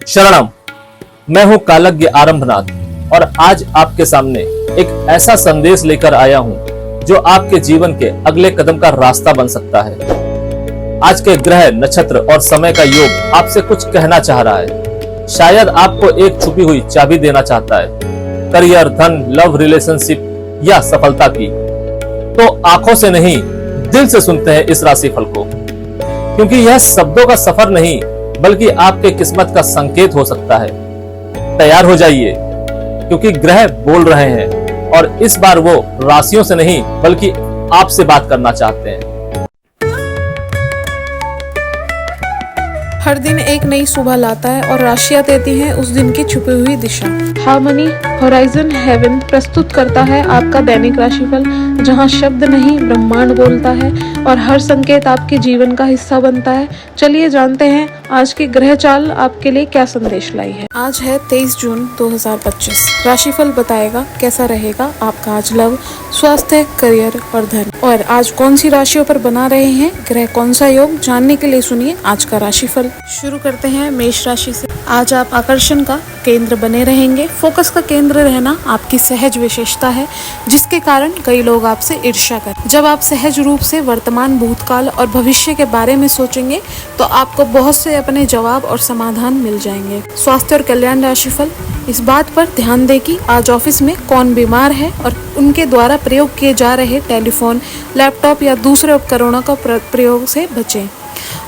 शरणम। मैं हूं कालज्ञ आरंभनाथ और आज आपके सामने एक ऐसा संदेश लेकर आया हूं जो आपके जीवन के अगले कदम का रास्ता बन सकता है। आज के ग्रह, नक्षत्र और समय का योग आपसे कुछ कहना चाह रहा है। शायद आपको एक छुपी हुई चाबी देना चाहता है, करियर, धन, लव, रिलेशनशिप या सफलता की। तो आंखों से नहीं, दिल से सुनते हैं इस राशिफल को, क्योंकि यह शब्दों का सफर नहीं बल्कि आपके किस्मत का संकेत हो सकता है। तैयार हो जाइए, क्योंकि ग्रह बोल रहे हैं और इस बार वो राशियों से नहीं बल्कि आपसे बात करना चाहते हैं। हर दिन एक नई सुबह लाता है और राशियां देती हैं उस दिन की छुपी हुई दिशा। हार्मनी होराइजन हेवन प्रस्तुत करता है आपका दैनिक राशिफल, जहां शब्द नहीं ब्रह्मांड बोलता है और हर संकेत आपके जीवन का हिस्सा बनता है। चलिए जानते हैं आज की ग्रह चाल आपके लिए क्या संदेश लाई है। आज है 23 जून 2025। राशिफल बताएगा कैसा रहेगा आपका आज लव, स्वास्थ्य, करियर और धन, और आज कौन सी राशियों पर बना रहे हैं ग्रह, कौन सा योग। जानने के लिए सुनिए आज का राशिफल। शुरू करते हैं मेष राशि से। आज आप आकर्षण का केंद्र बने रहेंगे। फोकस का केंद्र रहना आपकी सहज विशेषता है, जिसके कारण कई लोग आपसे ईर्ष्या करें। जब आप सहज रूप से वर्तमान, भूतकाल और भविष्य के बारे में सोचेंगे तो आपको बहुत से अपने जवाब और समाधान मिल जाएंगे। स्वास्थ्य और कल्याण राशिफल। इस बात पर ध्यान दें कि आज ऑफिस में कौन बीमार है और उनके द्वारा प्रयोग किए जा रहे टेलीफोन, लैपटॉप या दूसरे उपकरणों का प्रयोग से बचें।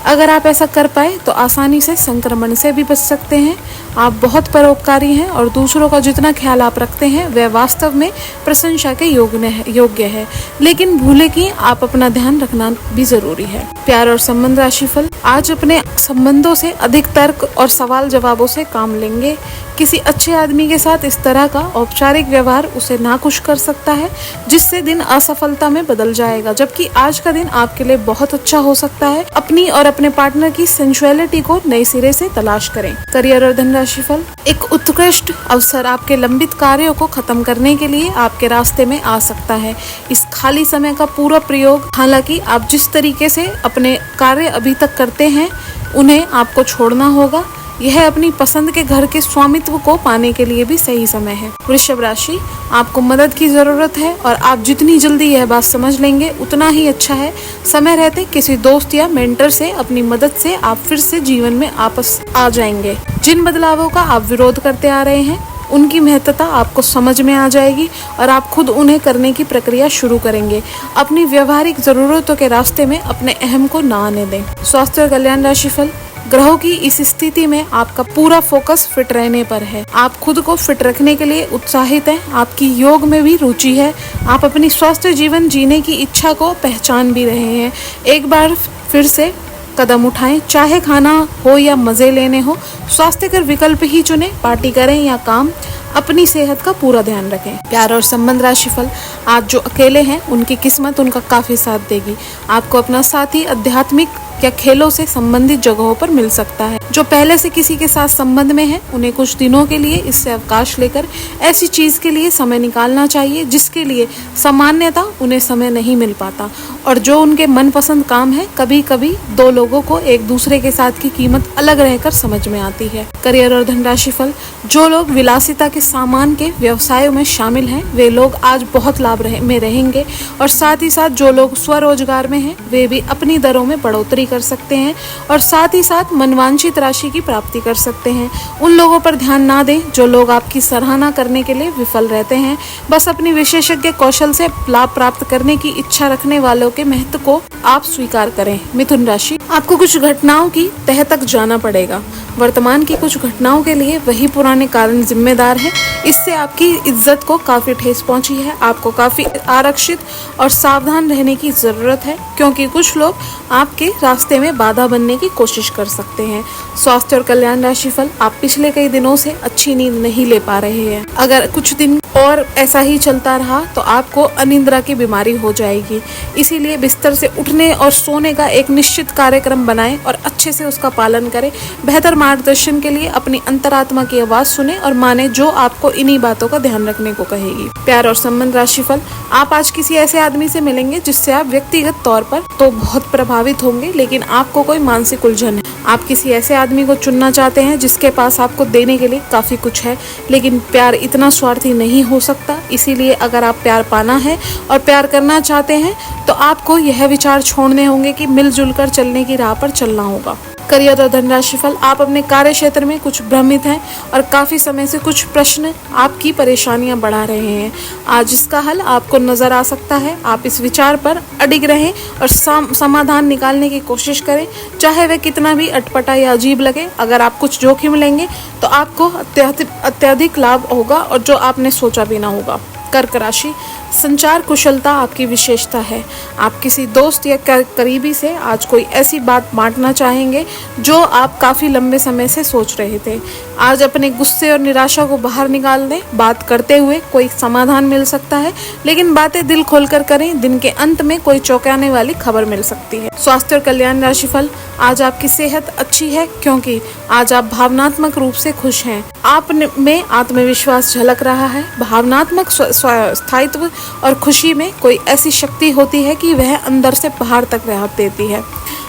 अगर आप ऐसा कर पाए तो आसानी से संक्रमण से भी बच सकते हैं। आप बहुत परोपकारी हैं और दूसरों का जितना ख्याल आप रखते हैं वह वास्तव में प्रशंसा के योग्य है, लेकिन भूले कि आप अपना ध्यान रखना भी जरूरी है। प्यार और संबंध राशिफल। आज अपने संबंधों से अधिक तर्क और सवाल जवाबों से काम लेंगे। किसी अच्छे आदमी के साथ इस तरह का औपचारिक व्यवहार उसे नाखुश कर सकता है, जिससे दिन असफलता में बदल जाएगा। जबकि आज का दिन आपके लिए बहुत अच्छा हो सकता है। अपनी और अपने पार्टनर की सेंसुअलिटी को नए सिरे से तलाश करें। करियर और धन राशिफल। एक उत्कृष्ट अवसर आपके लंबित कार्यों को खत्म करने के लिए आपके रास्ते में आ सकता है। इस खाली समय का पूरा प्रयोग, हालांकि आप जिस तरीके से अपने कार्य अभी तक करते हैं उन्हें आपको छोड़ना होगा। यह अपनी पसंद के घर के स्वामित्व को पाने के लिए भी सही समय है। वृषभ राशि। आपको मदद की जरूरत है और आप जितनी जल्दी यह बात समझ लेंगे उतना ही अच्छा है। समय रहते किसी दोस्त या मेंटर से अपनी मदद से आप फिर से जीवन में वापस आ जाएंगे। जिन बदलावों का आप विरोध करते आ रहे हैं उनकी महत्ता आपको समझ में आ जाएगी और आप खुद उन्हें करने की प्रक्रिया शुरू करेंगे। अपनी व्यवहारिक जरूरतों के रास्ते में अपने अहम को ना आने दें। स्वास्थ्य और कल्याण राशिफल। ग्रहों की इस स्थिति में आपका पूरा फोकस फिट रहने पर है। आप खुद को फिट रखने के लिए उत्साहित हैं। आपकी योग में भी रुचि है। आप अपनी स्वस्थ जीवन जीने की इच्छा को पहचान भी रहे हैं। एक बार फिर से कदम उठाएं, चाहे खाना हो या मजे लेने हो। स्वास्थ्यकर विकल्प ही चुनें। पार्टी करें या काम, अपनी सेहत का पूरा ध्यान रखें। प्यार और संबंध राशिफल। आज जो अकेले हैं उनकी किस्मत उनका काफी साथ देगी। आपको अपना साथी आध्यात्मिक या खेलों से संबंधित जगहों पर मिल सकता है। जो पहले से किसी के साथ संबंध में है उन्हें कुछ दिनों के लिए इससे अवकाश लेकर ऐसी चीज के लिए समय निकालना चाहिए जिसके लिए सामान्यतः उन्हें समय नहीं मिल पाता, और जो उनके मनपसंद काम है। कभी कभी दो लोगों को एक दूसरे के साथ की कीमत अलग रहकर समझ में आती है। करियर और धन राशिफल। जो लोग विलासिता के सामान के व्यवसायों में शामिल हैं वे लोग आज बहुत लाभ में रहेंगे, और साथ ही साथ जो लोग स्वरोजगार में हैं वे भी अपनी दरों में बढ़ोतरी कर सकते हैं और साथ ही साथ मनवांछित राशि की प्राप्ति कर सकते हैं। उन लोगों पर ध्यान ना दें जो लोग आपकी सराहना करने के लिए विफल रहते हैं। बस अपनी विशेषज्ञ कौशल से लाभ प्राप्त करने की इच्छा रखने वालों के महत्व को आप स्वीकार करें। मिथुन राशि। आपको कुछ घटनाओं की तह तक जाना पड़ेगा। वर्तमान की कुछ घटनाओं के लिए वही पुराने कारण जिम्मेदार हैं। इससे आपकी इज्जत को काफी ठेस पहुंची है। आपको काफी आरक्षित और सावधान रहने की जरूरत है, क्योंकि कुछ लोग आपके रास्ते में बाधा बनने की कोशिश कर सकते हैं। स्वास्थ्य और कल्याण राशिफल। आप पिछले कई दिनों से अच्छी नींद नहीं ले पा रहे हैं। अगर कुछ दिन और ऐसा ही चलता रहा तो आपको अनिद्रा की बीमारी हो जाएगी। इसीलिए बिस्तर से उठने और सोने का एक निश्चित कार्यक्रम बनाएं और अच्छे से उसका पालन करें। बेहतर मार्गदर्शन के लिए अपनी अंतरात्मा की आवाज सुने और माने जो आपको इन्हीं बातों का ध्यान रखने को कहेगी। प्यार और संबंध राशिफल, आप आज किसी ऐसे आदमी से मिलेंगे जिससे आप व्यक्तिगत तौर पर तो बहुत प्रभावित होंगे, लेकिन आपको कोई मानसिक उलझन है। आप किसी ऐसे आदमी को चुनना चाहते हैं जिसके पास आपको देने के लिए काफी कुछ है, लेकिन प्यार इतना स्वार्थी नहीं हो सकता। इसीलिए अगर आप प्यार पाना है और प्यार करना चाहते हैं तो आपको यह विचार छोड़ने होंगे कि मिलजुल कर चलने की राह पर चलना होगा। करियर और धन राशिफल, आप अपने कार्य क्षेत्र में कुछ भ्रमित हैं और काफी समय से कुछ प्रश्न आपकी परेशानियां बढ़ा रहे हैं। आज इसका हल आपको नजर आ सकता है। आप इस विचार पर अडिग रहें और समाधान निकालने की कोशिश करें, चाहे वह कितना भी अटपटा या अजीब लगे। अगर आप कुछ जोखिम लेंगे तो आपको अत्यधिक लाभ होगा और जो आपने सोचा भी ना होगा। कर्क राशि, संचार कुशलता आपकी विशेषता है। आप किसी दोस्त या करीबी से आज कोई ऐसी बात बांटना चाहेंगे जो आप काफी लंबे समय से सोच रहे थे। आज अपने गुस्से और निराशा को बाहर निकाल दें। बात करते हुए कोई समाधान मिल सकता है, लेकिन बातें दिल खोलकर करें। दिन के अंत में कोई चौंकाने वाली खबर मिल सकती है। स्वास्थ्य और कल्याण राशिफल, आज आपकी सेहत अच्छी है क्योंकि आज आप भावनात्मक रूप से खुश हैं। आप में आत्मविश्वास झलक रहा है। भावनात्मक स्थायित्व और खुशी में कोई ऐसी शक्ति होती है कि वह अंदर से बाहर तक राहत देती है।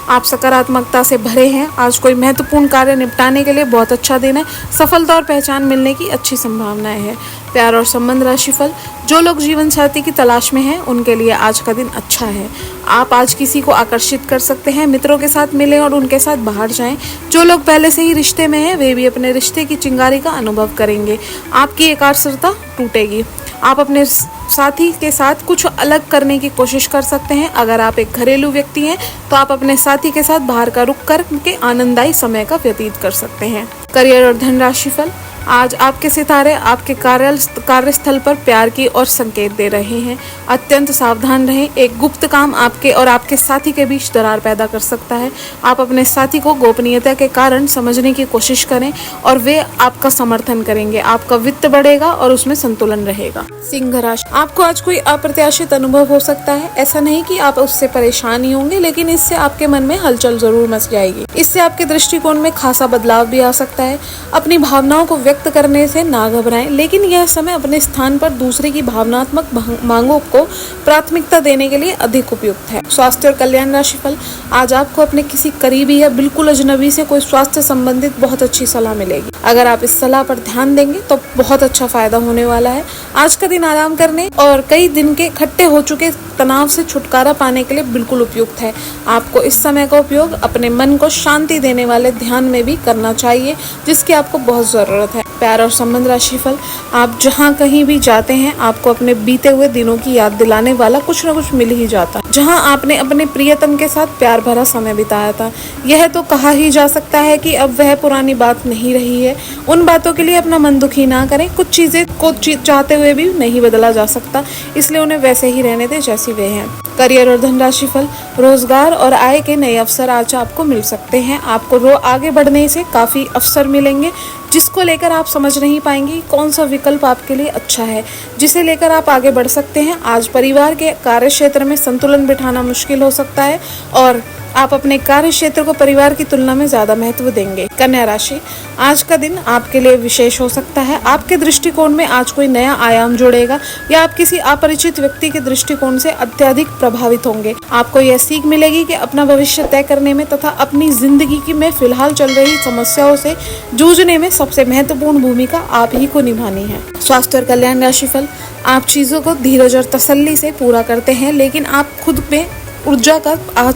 आप सकारात्मकता से भरे हैं। आज कोई महत्वपूर्ण कार्य निपटाने के लिए बहुत अच्छा दिन है। सफलता और पहचान मिलने की अच्छी संभावनाएं हैं। प्यार और संबंध राशिफल, जो लोग जीवन साथी की तलाश में हैं उनके लिए आज का दिन अच्छा है। आप आज किसी को आकर्षित कर सकते हैं। मित्रों के साथ मिलें और उनके साथ बाहर जाएं। जो लोग पहले से ही रिश्ते में हैं वे भी अपने रिश्ते की चिंगारी का अनुभव करेंगे। आपकी एकाग्रता टूटेगी। आप अपने साथी के साथ कुछ अलग करने की कोशिश कर सकते हैं। अगर आप एक घरेलू व्यक्ति हैं तो आप अपने साथी के साथ बाहर का रुख करके आनंददायी समय का व्यतीत कर सकते हैं। करियर और धन राशिफल, आज आपके सितारे आपके कार्यस्थल पर प्यार की ओर संकेत दे रहे हैं। अत्यंत सावधान रहें। एक गुप्त काम आपके और आपके साथी के बीच दरार पैदा कर सकता है। आप अपने साथी को गोपनीयता के कारण समझने की कोशिश करें और वे आपका समर्थन करेंगे। आपका वित्त बढ़ेगा और उसमें संतुलन रहेगा। सिंह राशि, आपको आज कोई अप्रत्याशित अनुभव हो सकता है। ऐसा नहीं कि आप उससे परेशान ही होंगे, लेकिन इससे आपके मन में हलचल जरूर मच जाएगी। इससे आपके दृष्टिकोण में खासा बदलाव भी आ सकता है। अपनी भावनाओं को व्यक्त करने से ना घबराएं, लेकिन यह समय अपने स्थान पर दूसरे की भावनात्मक मांगों को प्राथमिकता देने के लिए अधिक उपयुक्त है। स्वास्थ्य और कल्याण राशिफल, आज आपको अपने किसी करीबी या बिल्कुल अजनबी से कोई स्वास्थ्य संबंधित बहुत अच्छी सलाह मिलेगी। अगर आप इस सलाह पर ध्यान देंगे तो बहुत अच्छा फायदा होने वाला है। आज का दिन आराम करने और कई दिन के इकट्ठे हो चुके तनाव से छुटकारा पाने के लिए बिल्कुल उपयुक्त है। आपको इस समय का उपयोग अपने मन को शांति देने वाले ध्यान में भी करना चाहिए, जिसकी आपको बहुत जरूरत है। प्यार और संबंध राशिफल, आप जहाँ कहीं भी जाते हैं आपको अपने बीते हुए दिनों की याद दिलाने वाला कुछ न कुछ मिल ही जाता है। जहाँ आपने अपने प्रियतम के साथ प्यार भरा समय बिताया था, यह तो कहा ही जा सकता है कि अब वह पुरानी बात नहीं रही है। उन बातों के लिए अपना मन दुखी ना करें। कुछ चीजें को चाहते हुए भी नहीं बदला जा सकता, इसलिए उन्हें वैसे ही रहने दें जैसी वे हैं। करियर और धन राशिफल, रोजगार और आय के नए अवसर आज आपको मिल सकते हैं। आपको आगे बढ़ने से काफी अवसर मिलेंगे, जिसको लेकर आप समझ नहीं पाएंगे कौन सा विकल्प आपके लिए अच्छा है, जिसे लेकर आप आगे बढ़ सकते हैं। आज परिवार के कार्य क्षेत्र में संतुलन बिठाना मुश्किल हो सकता है और आप अपने कार्य क्षेत्र को परिवार की तुलना में ज्यादा महत्व देंगे। कन्या राशि, आज का दिन आपके लिए विशेष हो सकता है। आपके दृष्टिकोण में आज कोई नया आयाम जुड़ेगा या आप किसी अपरिचित व्यक्ति के दृष्टिकोण से अत्यधिक प्रभावित होंगे। आपको यह सीख मिलेगी कि अपना भविष्य तय करने में तथा अपनी जिंदगी की में फिलहाल चल रही समस्याओं से जूझने में सबसे महत्वपूर्ण भूमिका आप ही को निभानी है। स्वास्थ्य और कल्याण राशिफल, आप चीजों को धीरज और तसल्ली से पूरा करते हैं, लेकिन आप खुद में ऊर्जा का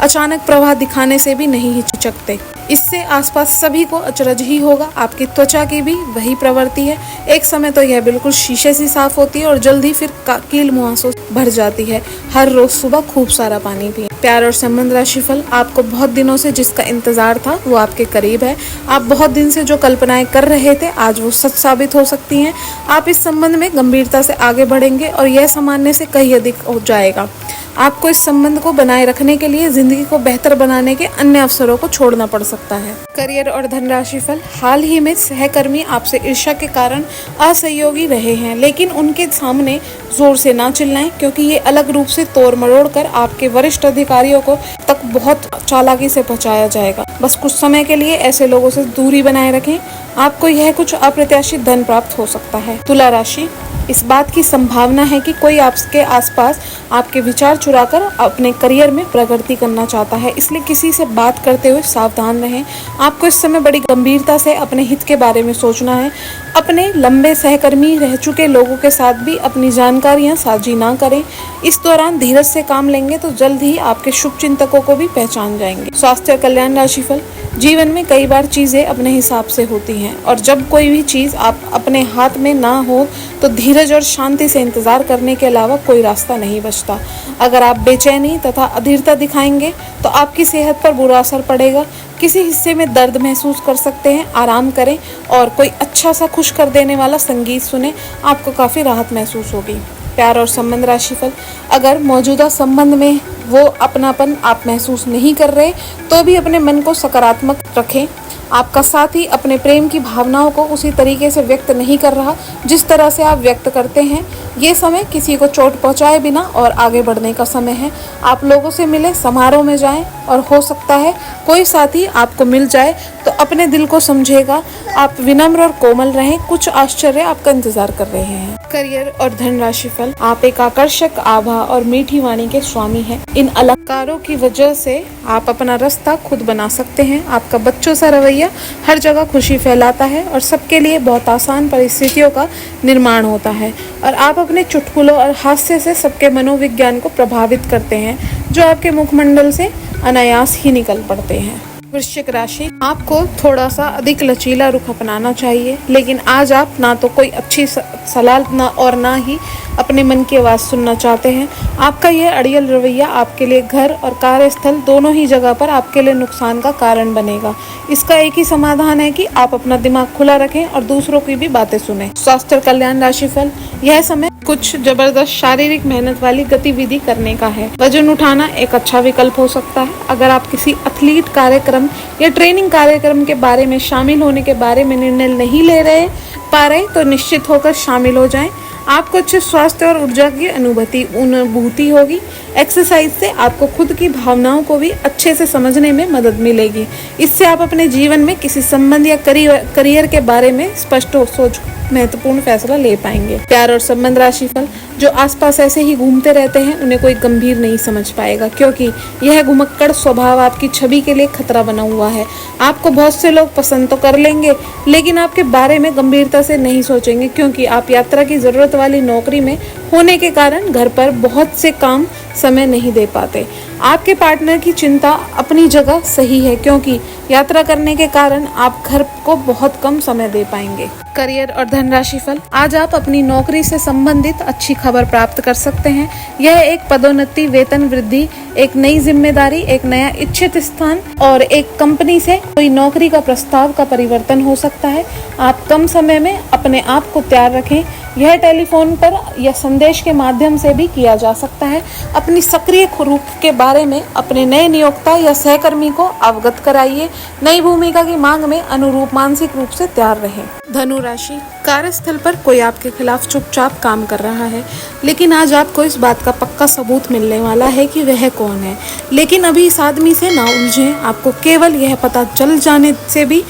अचानक प्रवाह दिखाने से भी नहीं हिचकते। इससे आसपास सभी को अचरज ही होगा। आपकी त्वचा की भी वही प्रवृत्ति है। एक समय तो यह बिल्कुल शीशे सी साफ होती है और जल्दी फिर कील मुहासों भर जाती है। हर रोज सुबह खूब सारा पानी पिएं। प्यार और संबंध राशिफल, आपको बहुत दिनों से जिसका इंतजार था वो आपके करीब है। आप बहुत दिन से जो कल्पनाएं कर रहे थे आज वो सच साबित हो सकती हैं। आप इस संबंध में गंभीरता से आगे बढ़ेंगे और यह सामान्य से कहीं अधिक हो जाएगा। आपको इस संबंध को बनाए रखने के लिए जिंदगी को बेहतर बनाने के अन्य अवसरों को छोड़ना पड़ सकता है। सकता है। करियर और धन राशिफल, हाल ही में सहकर्मी आपसे ईर्ष्या के कारण असहयोगी रहे हैं, लेकिन उनके सामने जोर से ना चिल्लाएं, क्योंकि ये अलग रूप से तोड़ मरोड़ कर आपके वरिष्ठ अधिकारियों को तक बहुत चालाकी से पहुंचाया जाएगा। बस कुछ समय के लिए ऐसे लोगों से दूरी बनाए रखें, आपको यह कुछ अप्रत्याशित धन प्राप्त हो सकता है। तुला राशि, इस बात की संभावना है कि कोई आपके आसपास आपके विचार चुराकर अपने करियर में प्रगति करना चाहता है, इसलिए किसी से बात करते हुए सावधान रहें। आपको इस समय बड़ी गंभीरता से अपने हित के बारे में सोचना है। अपने लंबे सहकर्मी रह चुके लोगों के साथ भी अपनी जानकारियां साझी ना करें। इस दौरान धीरज से काम लेंगे तो जल्द ही आपके शुभ चिंतकों को भी पहचान जाएंगे। स्वास्थ्य और कल्याण राशिफल, जीवन में कई बार चीजें अपने हिसाब से होती हैं, और जब कोई भी चीज आप अपने हाथ में ना हो तो धीरज और शांति से इंतजार करने के अलावा कोई रास्ता नहीं बचता। अगर आप बेचैनी तथा अधीरता दिखाएंगे तो आपकी सेहत पर बुरा असर पड़ेगा। किसी हिस्से में दर्द महसूस कर सकते हैं, आराम करें और कोई अच्छा सा खुश कर देने वाला संगीत सुने, आपको काफी राहत महसूस होगी। प्यार और संबंध राशिफल, अगर मौजूदा संबंध में वो अपनापन आप महसूस नहीं कर रहे तो भी अपने मन को सकारात्मक रखें। आपका साथी अपने प्रेम की भावनाओं को उसी तरीके से व्यक्त नहीं कर रहा जिस तरह से आप व्यक्त करते हैं। ये समय किसी को चोट पहुंचाए बिना और आगे बढ़ने का समय है। आप लोगों से मिले, समारोह में जाएं, और हो सकता है कोई साथी आपको मिल जाए तो अपने दिल को समझेगा। आप विनम्र और कोमल रहें, कुछ आश्चर्य आपका इंतजार कर रहे हैं। करियर और धन राशिफल, आप एक आकर्षक आभा और मीठी वाणी के स्वामी हैं। इन अलंकारों की वजह से आप अपना रास्ता खुद बना सकते हैं। आपका बच्चों सा रवैया हर जगह खुशी फैलाता है और सबके लिए बहुत आसान परिस्थितियों का निर्माण होता है, और आप अपने चुटकुलों और हास्य से सबके मनोविज्ञान को प्रभावित करते हैं, जो आपके मुखमंडल से अनायास ही निकल पड़ते हैं। वृश्चिक राशि, आपको थोड़ा सा अधिक लचीला रुख अपनाना चाहिए, लेकिन आज आप ना तो कोई अच्छी सलाह ना ही अपने मन की आवाज़ सुनना चाहते हैं। आपका यह अड़ियल रवैया आपके लिए घर और कार्यस्थल दोनों ही जगह पर आपके लिए नुकसान का कारण बनेगा। इसका एक ही समाधान है कि आप अपना दिमाग खुला रखें और दूसरों की भी बातें सुनें। स्वास्थ्य और कल्याण राशिफल, यह समय कुछ जबरदस्त शारीरिक मेहनत वाली गतिविधि करने का है। वजन उठाना एक अच्छा विकल्प हो सकता है। अगर आप किसी एथलीट कार्यक्रम या ट्रेनिंग कार्यक्रम के बारे में शामिल होने के बारे में निर्णय नहीं ले पा रहे तो निश्चित होकर शामिल हो जाएं। आपको अच्छे स्वास्थ्य और ऊर्जा की अनुभूति होगी। एक्सरसाइज से आपको खुद की भावनाओं को भी अच्छे से समझने में मदद मिलेगी। इससे आप अपने जीवन में किसी संबंध या करियर के बारे में स्पष्ट सोच महत्वपूर्ण फैसला ले पाएंगे। प्यार और संबंध राशिफल, जो आसपास ऐसे ही घूमते रहते हैं उन्हें कोई गंभीर नहीं समझ पाएगा, क्योंकि यह घुमक्कड़ स्वभाव आपकी छवि के लिए खतरा बना हुआ है। आपको बहुत से लोग पसंद तो कर लेंगे, लेकिन आपके बारे में गंभीरता से नहीं सोचेंगे, क्योंकि आप यात्रा की जरूरत वाली नौकरी में होने के कारण घर पर बहुत से काम समय नहीं दे पाते। आपके पार्टनर की चिंता अपनी जगह सही है, क्योंकि यात्रा करने के कारण आप घर को बहुत कम समय दे पाएंगे। करियर और धन राशिफल, आज आप अपनी नौकरी से संबंधित अच्छी खबर प्राप्त कर सकते हैं। यह एक पदोन्नति, वेतन वृद्धि, एक नई जिम्मेदारी, एक नया इच्छित स्थान और एक कंपनी से कोई नौकरी का प्रस्ताव का परिवर्तन हो सकता है। आप कम समय में अपने आप को तैयार रखें। यह टेलीफोन पर या संदेश के माध्यम से भी किया जा सकता है। अपनी सक्रिय रुख के बारे में अपने नए नियोक्ता या सहकर्मी को अवगत कराइए। नई भूमिका की मांग में अनुरूप मानसिक रूप से तैयार रहें। धनु राशि, कार्यस्थल पर कोई आपके खिलाफ चुपचाप काम कर रहा है, लेकिन आज आपको इस बात का पक्का सबूत मिलने वाला है कि वह कौन है। लेकिन अभी इस आदमी से ना उलझें। आपको केवल यह पता चल जाने से भी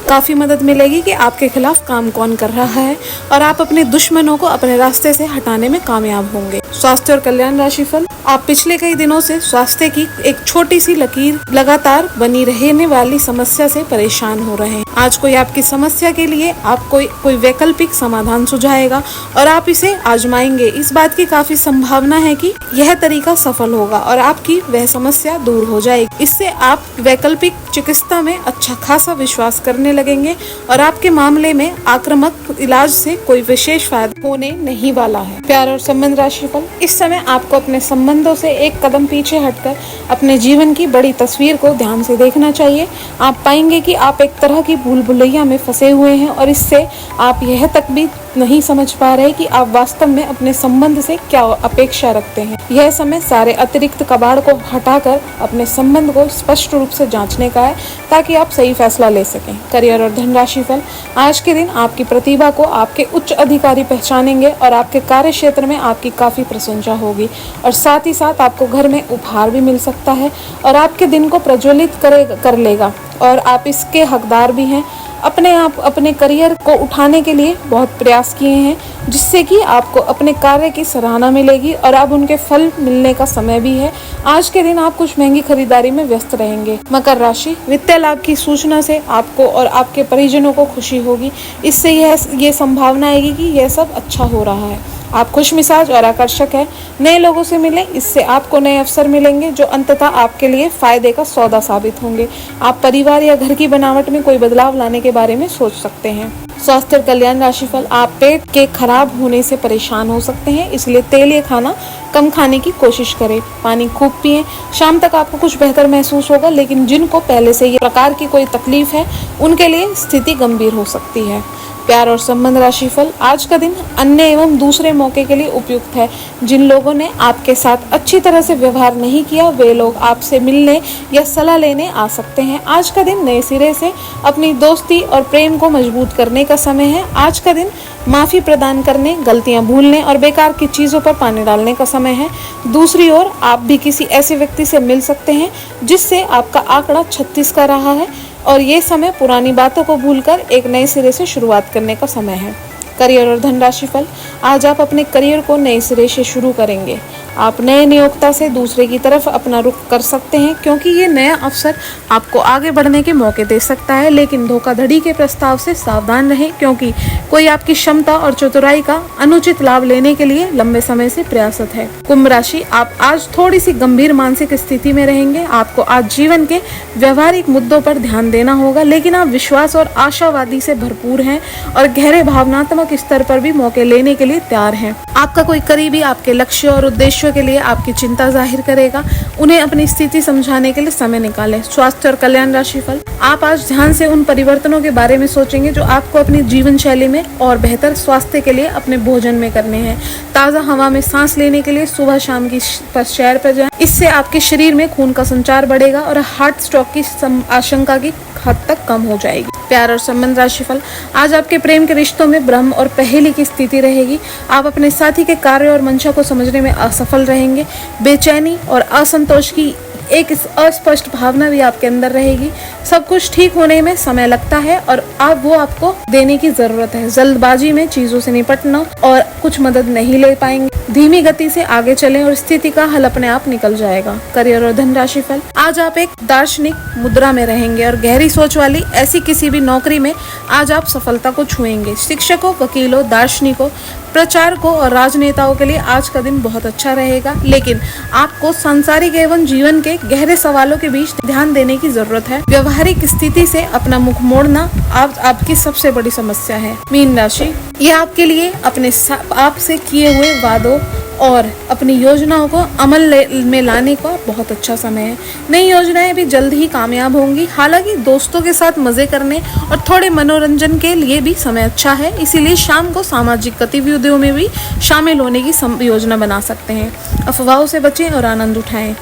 काफी मदद मिलेगी कि आपके खिलाफ काम कौन कर रहा है, और आप अपने दुश्मनों को अपने रास्ते से हटाने में कामयाब होंगे। स्वास्थ्य और कल्याण राशिफल, आप पिछले कई दिनों से स्वास्थ्य की एक छोटी सी लकीर लगातार बनी रहने वाली समस्या से परेशान हो रहे हैं। आज कोई आपकी समस्या के लिए आपको कोई वैकल्पिक समाधान सुझाएगा और आप इसे आजमाएंगे। इस बात की काफी संभावना है कि यह तरीका सफल होगा और आपकी वह समस्या दूर हो जाएगी। इससे आप वैकल्पिक चिकित्सा में अच्छा खासा विश्वास करने लगेंगे और आपके मामले में आक्रामक इलाज से कोई विशेष फायदा होने नहीं वाला है। प्यार और संबंध राशिफल, इस समय आपको अपने संबंधों से एक कदम पीछे हटकर अपने जीवन की बड़ी तस्वीर को ध्यान से देखना चाहिए। आप पाएंगे कि आप एक तरह की भूल भुलैया में फंसे हुए हैं और इससे आप यह तक भी नहीं समझ पा रहे कि आप वास्तव में अपने संबंध से क्या अपेक्षा रखते हैं। यह समय सारे अतिरिक्त कबाड़ को हटाकर अपने संबंध को स्पष्ट रूप से जांचने का है, ताकि आप सही फैसला ले सकें। करियर और धनराशि फल। आज के दिन आपकी प्रतिभा को आपके उच्च अधिकारी पहचानेंगे और आपके कार्य क्षेत्र में आपकी काफी प्रशंसा होगी, और साथ ही साथ आपको घर में उपहार भी मिल सकता है और आपके दिन को प्रज्वलित कर लेगा, और आप इसके हकदार भी हैं। अपने करियर को उठाने के लिए बहुत प्रयास किए हैं, जिससे कि आपको अपने कार्य की सराहना मिलेगी और अब उनके फल मिलने का समय भी है। आज के दिन आप कुछ महंगी खरीदारी में व्यस्त रहेंगे। मकर राशि। वित्तीय लाभ की सूचना से आपको और आपके परिजनों को खुशी होगी। इससे ये संभावना आएगी कि यह सब अच्छा हो रहा है। आप खुशमिजाज और आकर्षक हैं। नए लोगों से मिलें, इससे आपको नए अवसर मिलेंगे जो अंततः आपके लिए फायदे का सौदा साबित होंगे। आप परिवार या घर की बनावट में कोई बदलाव लाने के बारे में सोच सकते हैं। स्वास्थ्य और कल्याण राशिफल। आप पेट के खराब होने से परेशान हो सकते हैं, इसलिए तेलीय खाना कम खाने की कोशिश करें। पानी खूब पिएं। शाम तक आपको कुछ बेहतर महसूस होगा, लेकिन जिनको पहले से ये प्रकार की कोई तकलीफ है उनके लिए स्थिति गंभीर हो सकती है। प्यार और संबंध राशिफल। आज का दिन अन्य एवं दूसरे मौके के लिए उपयुक्त है। जिन लोगों ने आपके साथ अच्छी तरह से व्यवहार नहीं किया, वे लोग आपसे मिलने या सलाह लेने आ सकते हैं। आज का दिन नए सिरे से अपनी दोस्ती और प्रेम को मजबूत करने का समय है। आज का दिन माफी प्रदान करने, गलतियां भूलने और बेकार की चीजों पर पानी डालने का समय है। दूसरी ओर आप भी किसी ऐसे व्यक्ति से मिल सकते हैं जिससे आपका आंकड़ा 36 का रहा है, और ये समय पुरानी बातों को भूलकर एक नए सिरे से शुरुआत करने का समय है। करियर और धनराशि फल। आज आप अपने करियर को नए सिरे से शुरू करेंगे। आप नए नियोक्ता से दूसरे की तरफ अपना रुख कर सकते हैं, क्योंकि ये नया अवसर आपको आगे बढ़ने के मौके दे सकता है, लेकिन धोखाधड़ी के प्रस्ताव से सावधान रहें, क्योंकि कोई आपकी क्षमता और चतुराई का अनुचित लाभ लेने के लिए लंबे समय से प्रयासरत है। कुंभ राशि। आप आज थोड़ी सी गंभीर मानसिक स्थिति में रहेंगे। आपको आज जीवन के व्यवहारिक मुद्दों पर ध्यान देना होगा, लेकिन आप विश्वास और आशावादी से भरपूर हैं और गहरे भावनात्मक स्तर पर भी मौके लेने के लिए तैयार हैं। आपका कोई करीबी आपके लक्ष्य और उद्देश्यों के लिए आपकी चिंता जाहिर करेगा। उन्हें अपनी स्थिति समझाने के लिए समय निकालें। स्वास्थ्य और कल्याण राशिफल। आप आज ध्यान से उन परिवर्तनों के बारे में सोचेंगे जो आपको अपनी जीवन शैली में और बेहतर स्वास्थ्य के लिए अपने भोजन में करने हैं। ताज़ा हवा में सांस लेने के लिए सुबह शाम की सैर पर जाएं। इससे आपके शरीर में खून का संचार बढ़ेगा और हार्ट स्ट्रोक की आशंका की हद तक कम हो जाएगी। प्यार और संबंध राशिफल। आज आपके प्रेम के रिश्तों में भ्रम और पहेली की स्थिति रहेगी। आप अपने साथी के कार्य और मंशा को समझने में असफल रहेंगे। बेचैनी और असंतोष की एक अस्पष्ट भावना भी आपके अंदर रहेगी। सब कुछ ठीक होने में समय लगता है और वो आपको देने की जरूरत है। जल्दबाजी में चीजों से निपटना और कुछ मदद नहीं ले पाएंगे। धीमी गति से आगे चलें और स्थिति का हल अपने आप निकल जाएगा। करियर और धनराशि फल। आज आप एक दार्शनिक मुद्रा में रहेंगे और गहरी सोच वाली ऐसी किसी भी नौकरी में आज आप सफलता को छुएंगे। शिक्षकों, वकीलों, दार्शनिकों, प्रचारकों और राजनेताओं के लिए आज का दिन बहुत अच्छा रहेगा, लेकिन आपको सांसारिक एवं जीवन के गहरे सवालों के बीच ध्यान देने की जरूरत है। व्यवहारिक स्थिति से अपना मुख मोड़ना आपकी सबसे बड़ी समस्या है। मीन राशि। यह आपके लिए अपने आप से किए हुए वादों और अपनी योजनाओं को अमल में लाने का बहुत अच्छा समय है। नई योजनाएं भी जल्द ही कामयाब होंगी। हालांकि दोस्तों के साथ मजे करने और थोड़े मनोरंजन के लिए भी समय अच्छा है, इसीलिए शाम को सामाजिक गतिविधियों में भी शामिल होने की योजना बना सकते हैं। अफवाहों से बचें और आनंद उठाएं।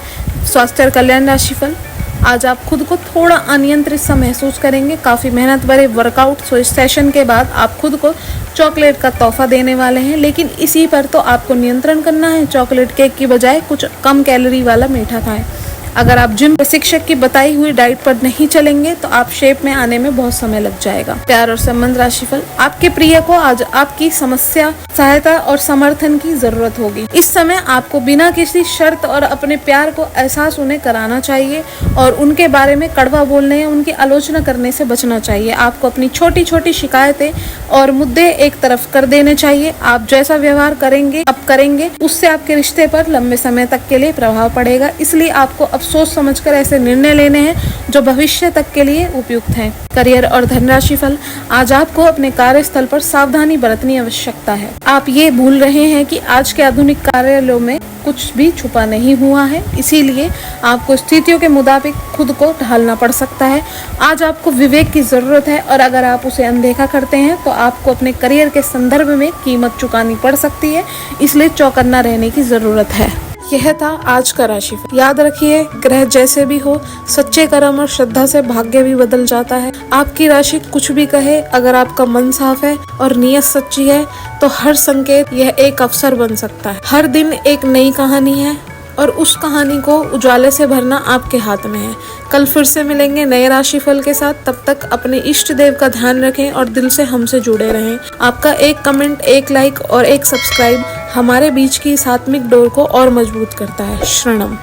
स्वास्थ्य और कल्याण राशिफल। आज आप खुद को थोड़ा अनियंत्रित सा महसूस करेंगे। काफ़ी मेहनत भरे वर्कआउट सेशन के बाद आप खुद को चॉकलेट का तोहफा देने वाले हैं, लेकिन इसी पर तो आपको नियंत्रण करना है। चॉकलेट केक की बजाय कुछ कम कैलोरी वाला मीठा खाएं। अगर आप जिम प्रशिक्षक की बताई हुई डाइट पर नहीं चलेंगे तो आप शेप में आने में बहुत समय लग जाएगा। प्यार और संबंध राशिफल। आपके प्रिय को आज आपकी समस्या, सहायता और समर्थन की जरूरत होगी। इस समय आपको बिना किसी शर्त और अपने प्यार को एहसास उन्हें कराना चाहिए और उनके बारे में कड़वा बोलने या उनकी आलोचना करने से बचना चाहिए। आपको अपनी छोटी छोटी शिकायतें और मुद्दे एक तरफ कर देने चाहिए। आप जैसा व्यवहार करेंगे उससे आपके रिश्ते पर लंबे समय तक के लिए प्रभाव पड़ेगा, इसलिए आपको अब सोच समझकर ऐसे निर्णय लेने हैं जो भविष्य तक के लिए उपयुक्त हैं। करियर और धनराशि फल, आज आपको अपने कार्यस्थल पर सावधानी बरतनी आवश्यकता है। आप ये भूल रहे हैं कि आज के आधुनिक कार्यालयों में कुछ भी छुपा नहीं हुआ है, इसीलिए आपको स्थितियों के मुताबिक खुद को ढालना पड़ सकता है। आज आपको विवेक की जरूरत है और अगर आप उसे अनदेखा करते हैं तो आपको अपने करियर के संदर्भ में कीमत चुकानी पड़ सकती है, इसलिए चौकन्ना रहने की जरूरत है। यह था आज का राशिफल। याद रखिए, ग्रह जैसे भी हो, सच्चे कर्म और श्रद्धा से भाग्य भी बदल जाता है। आपकी राशि कुछ भी कहे, अगर आपका मन साफ है और नीयत सच्ची है तो हर संकेत यह एक अवसर बन सकता है। हर दिन एक नई कहानी है और उस कहानी को उजाले से भरना आपके हाथ में है। कल फिर से मिलेंगे नए राशिफल के साथ। तब तक अपने इष्ट देव का ध्यान रखें और दिल से हमसे जुड़े रहें। आपका एक कमेंट, एक लाइक और एक सब्सक्राइब हमारे बीच की इस आत्मिक डोर को और मजबूत करता है। शरणम।